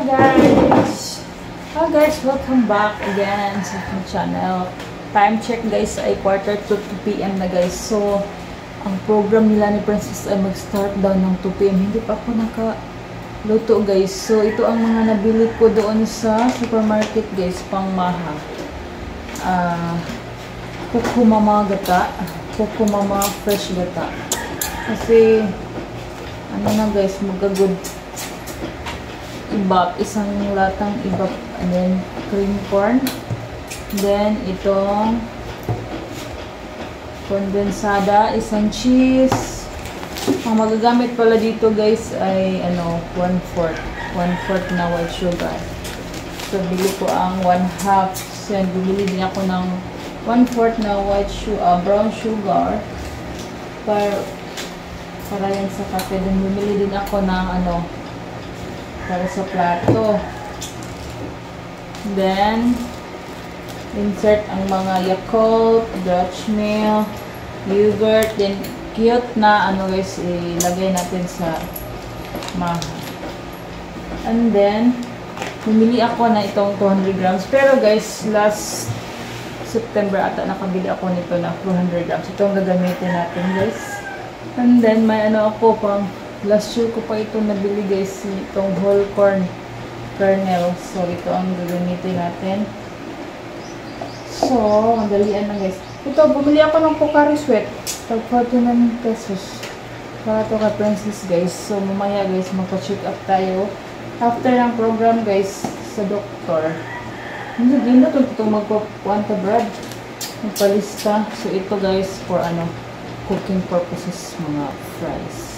guys! Hi guys! Welcome back again sa aking channel. Time check guys ay 1:45 p.m. na guys. So, ang program nila ni Princess ay mag-start daw ng 2 p.m. Hindi pa ako nakaluto guys. So, ito ang mga nabili ko doon sa supermarket guys. Pang maha. Kukumama gata. Kukumama fresh gata. Kasi, ano na guys, magagod. Ibap, isang latang ibap, and then cream corn, then itong kondensada, isang cheese. Ang magagamit pala dito guys ay ano, 1/4 na white sugar. So bili ko ang 1/2, so bumili din ako ng 1/4 na white sugar, brown sugar para yan sa kape. Then bumili din ako ng ano, para sa plato. Then, insert ang mga Yakult, Dutch milk, yogurt, then cute na ano guys, ilagay natin sa maha. And then, bumili ako na itong 200 grams. Pero guys, last September ata nakabili ako nito na 200 grams. Ito ang gagamitin natin guys. And then, may ano ako pang last year ko pa ito nabili guys, itong whole corn kernel. So, ito ang gagamitin natin. So, madalian na guys. Ito, bumili ako ng Pocari Sweat. Tag 49 pesos. Para ito ka Princess guys. So, mamaya guys, magpa-check up tayo. After ng program guys, sa doktor. Hindi na ito magpapuanta Brad. Magpalista. So, ito guys, for ano, cooking purposes, mga fries.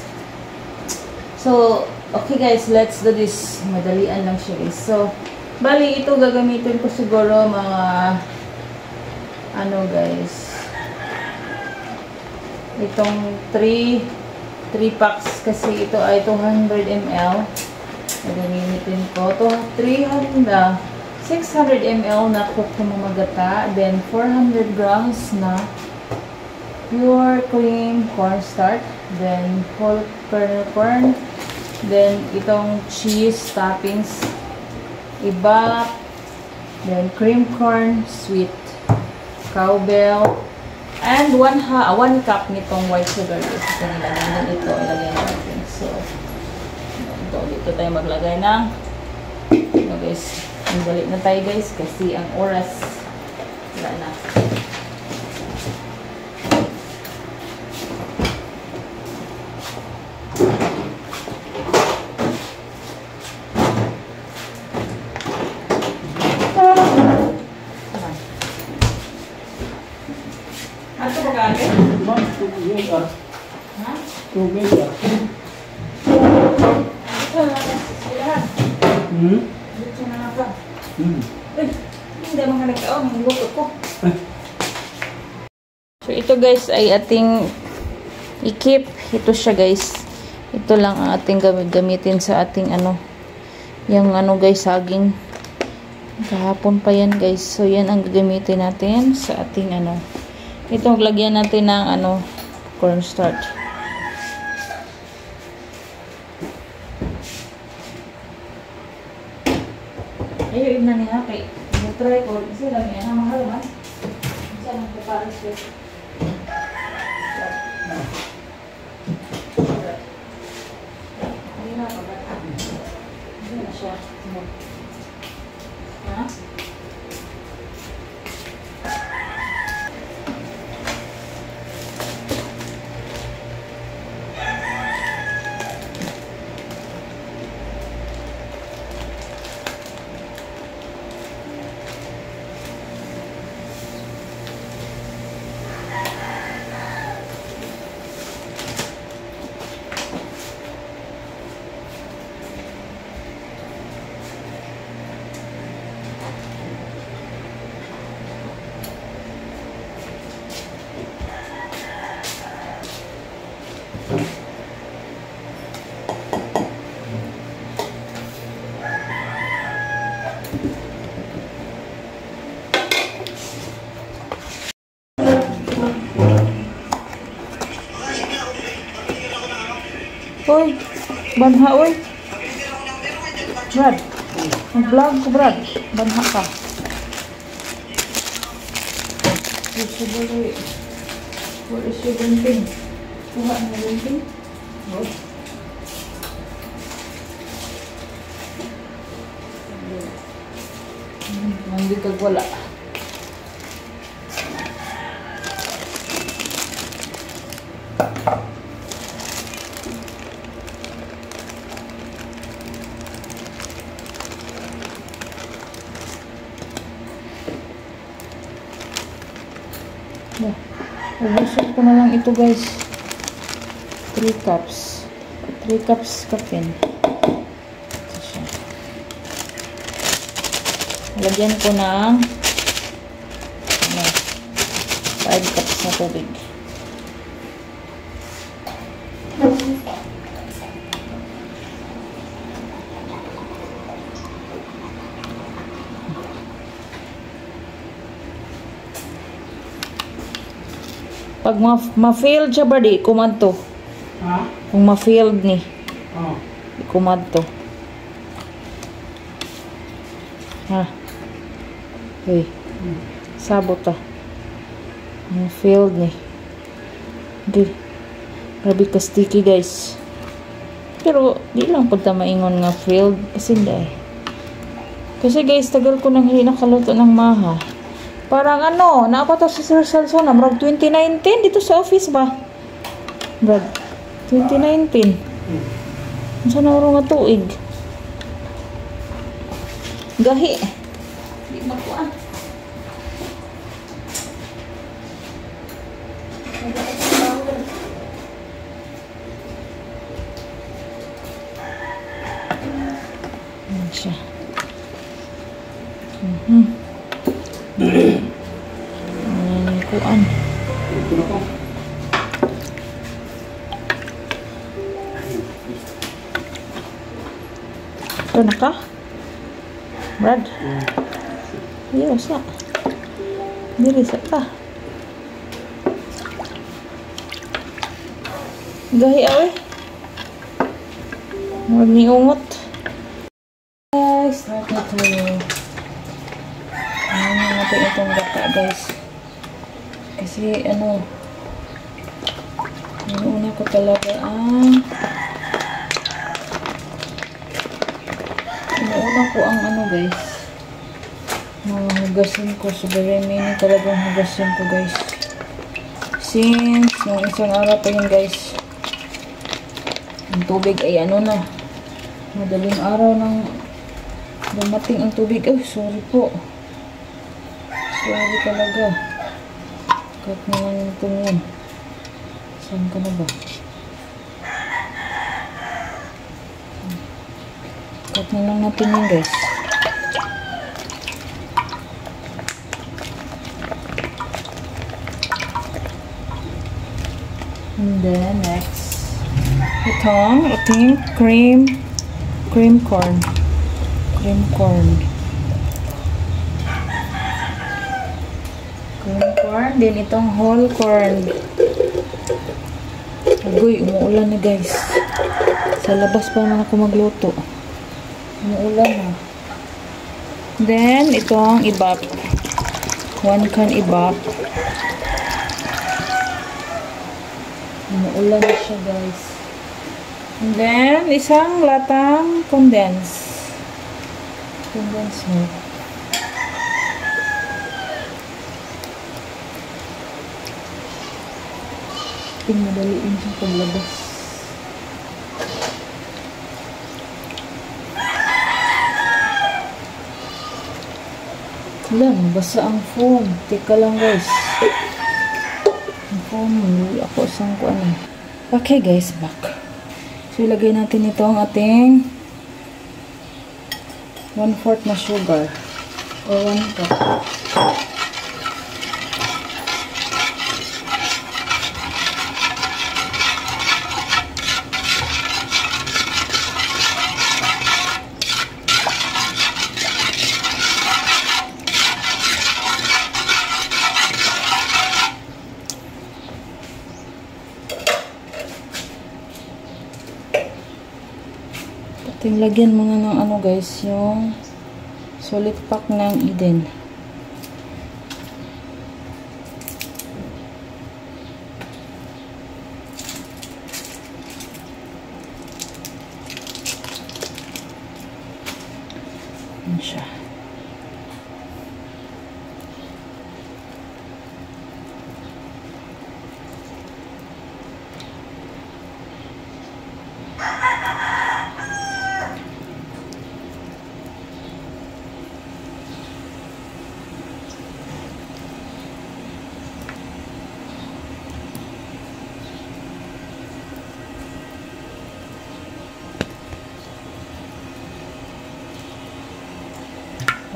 So, okay guys, let's do this. Madalian lang siya guys. So, bali ito gagamitin ko siguro mga ano guys. Itong 3 packs kasi ito ay 200 ml. Gagamitin ko. 600 ml na kukumamagata. Then, 400 grams na pure cream cornstarch. Then, whole kernel corn. Then, itong cheese toppings. Iba. Then, cream corn, sweet. Cowbell. And 1 cup nitong white sugar. Ito nilagay na dito. Ilagay natin. So, dito tayo maglagay ng ito guys. Balik na tayo guys. Kasi ang oras wala na. Ha? Tubig ah. Dito na nga pa. Hindi mga nagkaon. Magluto ko. So, ito guys ay ating i-keep. Ito siya guys. Ito lang ang ating gamitin sa ating ano. Yung ano guys, saging. Kahapon pa yan guys. So, yan ang gagamitin natin sa ating ano. Itong lagyan natin ng ano, cornstarch. Ayun na niya kay try ko kasi lang yan ang mahal man. Isa nang Pocari Sweat. Hindi na pa ba? Hindi na siya. Ha? Hoy, banha oy. Brad. Mag-vlog ko, Brad. Banha ka. Where is your gunting? Kuha na gunting? Oh. Hindi kag wala. Ubusok ko na lang ito, guys. 3 cups. 3 cups kapin. Lagyan ko ng 5 cups na tubig. Pag ma-failed siya ba di, kumadto. Ha? Kung ma-failed ni, Oo. kumadto. Ha? Okay. Sabot ta. Ma-failed ni. Okay. Grabe ka sticky, guys. Pero, di lang po ta maingon nga failed. Kasi hindi. Kasi guys, tagal ko nang hindi nakaluto ng maha. Parang ano, naapa to sa Sir Celso na, Brad, 2019, dito sa office ba? Brad, 2019. Saan na nga tuig? Gahi. Di makuan. Ayan siya. Kuan. Ito na ka? Brad? Iya, sa. Dili sa ka. Gahi awe. Huwag ni ungot. Guys, start na tayo. Ano natin itong gata, guys. Kasi ano, una ko talaga inuuna ko ang ano, guys, hugasin ko. So very mini talagang hugasin ko, guys, since nung isang araw pa yun, guys. Ang tubig ay ano na, madaling araw nang dumating ang tubig. Oh, sorry po, sorry talaga. Cut na lang ito yan. Saan ka na ba? Cut na lang natin yan, guys. And then, next. Itong ating cream corn. Cream corn. Then itong whole corn. Agoy, umuulan na, guys. Sa labas pa naman ako magluto. Umuulan na. Then itong ibap. 1 can ibap. Umuulan na siya, guys. And then isang latang condense milk. Madaliin siya paglabas. Wala, basa ang foam. Teka lang, guys. Ang foam, hindi ako isang ko ano. Okay, guys, back. So, ilagay natin ito ang ating 1/4 na sugar. O 1 cup. Lagyan muna ng ano guys, yung solid pack ng Eden. Yan siya.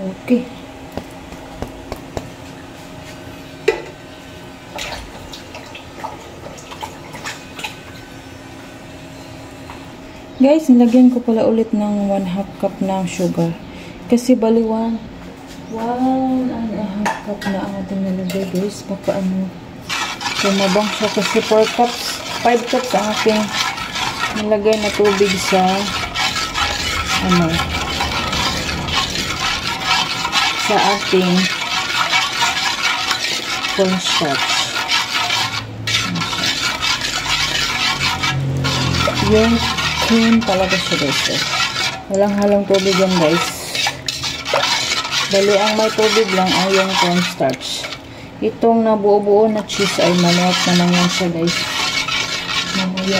Okay. Guys, nilagyan ko pala ulit ng 1/2 cup ng sugar. Kasi bali 1.5 cup na ang ating nilagay guys. Baka ano, tumabang siya kasi 4 cups, 5 cups ang aking nilagay na tubig sa ano, sa ating cornstarch. Yung cream talaga siya guys. Walang halong tubig yan guys. Bali ang may tubig lang ay yung cornstarch. Itong nabuo-buo na cheese ay manuot naman yan siya guys. Mamaya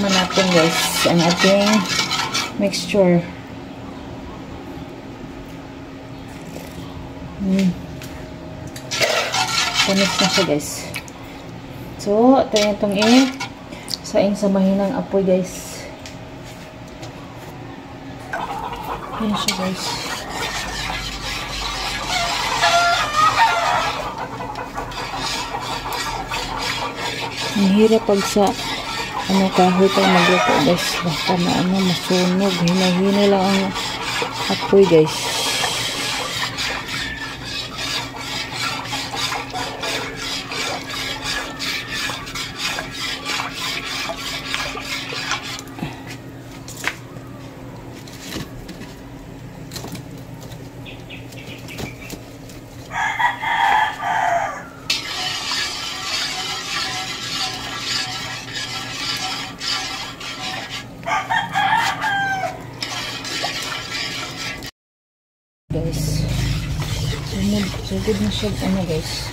natin guys ang ating mixture. Panis na siya guys. So, ito yung itong saing sa mahinang apoy guys. Yan siya guys. Ang hirap pag sa ano kahoy tayo magluto guys. Baka na ano masunog. Hina-hina lang ang apoy guys. Guys, sugod na siya ano guys,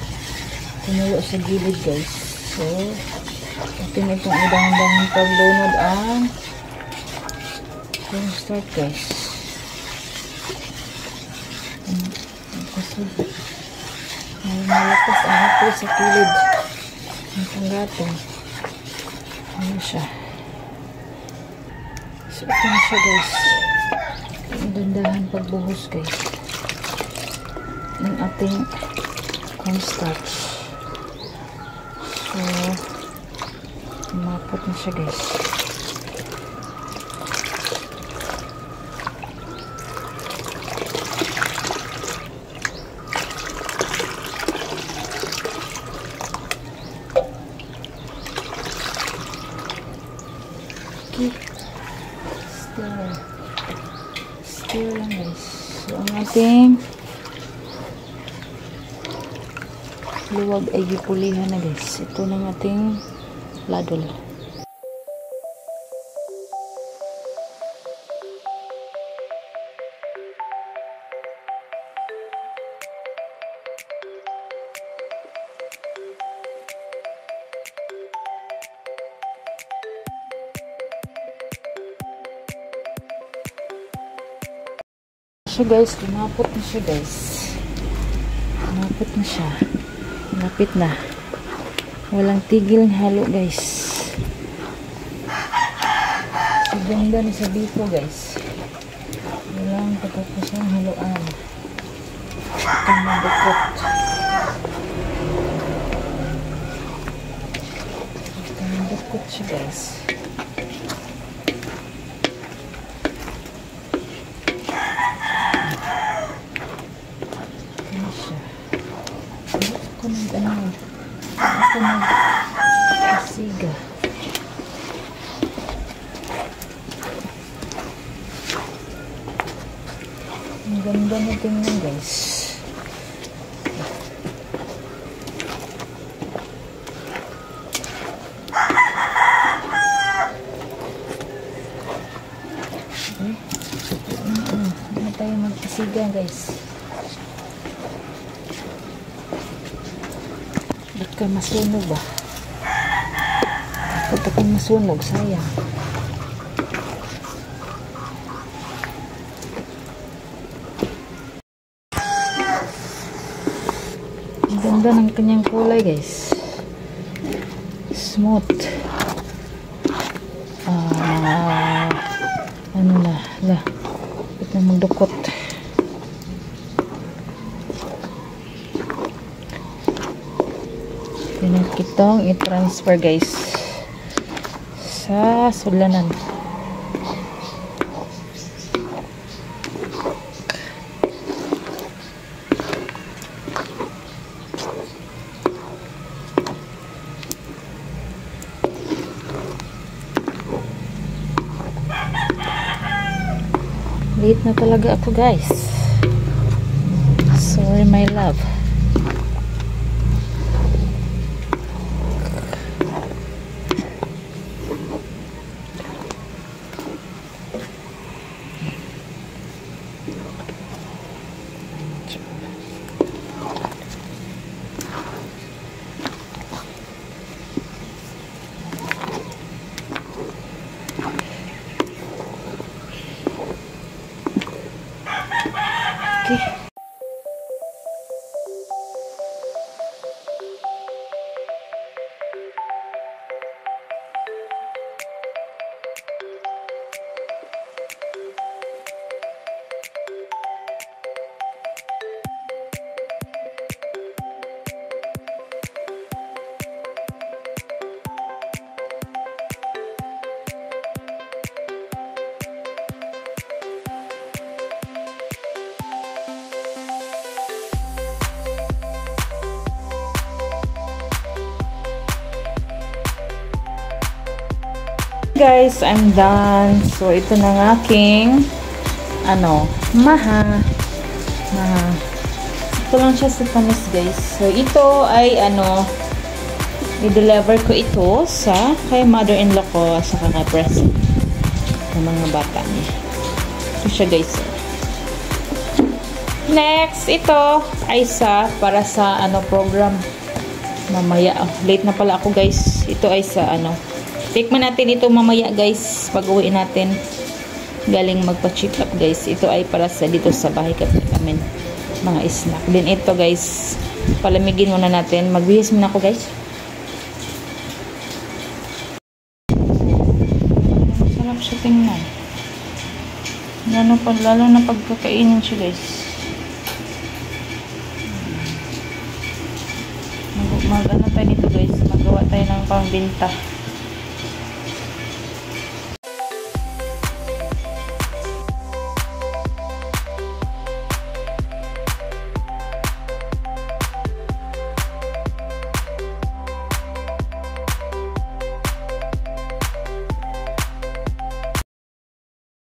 tumulo sa gilid guys. So atin itong idang-dang paglunod ang cornstarch guys. Kasi malakas ang apoy sa kilid ng panggatong. Ano siya, so ito na siya guys. Dandahan pagbuhos guys ng ating cornstarch. So mapot na siya guys. Okay, stir lang guys. So ang ating luwag ay gipulihan na guys. Ito ng ating ladol. So guys, lumapot na siya guys. Lumapot na siya. Malapit na. Walang tigil ng halo guys. So ganda ni sa biko guys. Walang patapos ng haluan. Ito madukot. Ito madukot siya guys. Ako nag-asiga. Ganda na tingnan guys. Hindi tayo magpasiga guys. Ba't ka masunog ba? Ba't ka masunog? Sayang. Ganda ng kanyang kulay guys. Smooth. Ano na, ito na magdukot. Pinakitong i-transfer guys sa sulanan. Late na talaga ako guys. Sorry my love. Okay. Guys, I'm done. So, ito na ng aking maha. Ito lang siya sa tamis, guys. So, ito ay i-deliver ko ito sa kay mother-in-law ko sa kanya present ng mga bata niya. Ito siya, guys. Next, ito ay para sa program mamaya. Late na pala ako, guys. Ito ay sa tikman natin ito mamaya guys pag uwi natin galing magpa-check up guys. Ito ay para sa dito sa bahay kami mga snack din ito guys. Palamigin muna natin. Magbihis muna ako guys. Masarap siya tingnan. Lalo na pagkakainin siya guys. Mag tayo dito guys. Magawa tayo ng pambinta.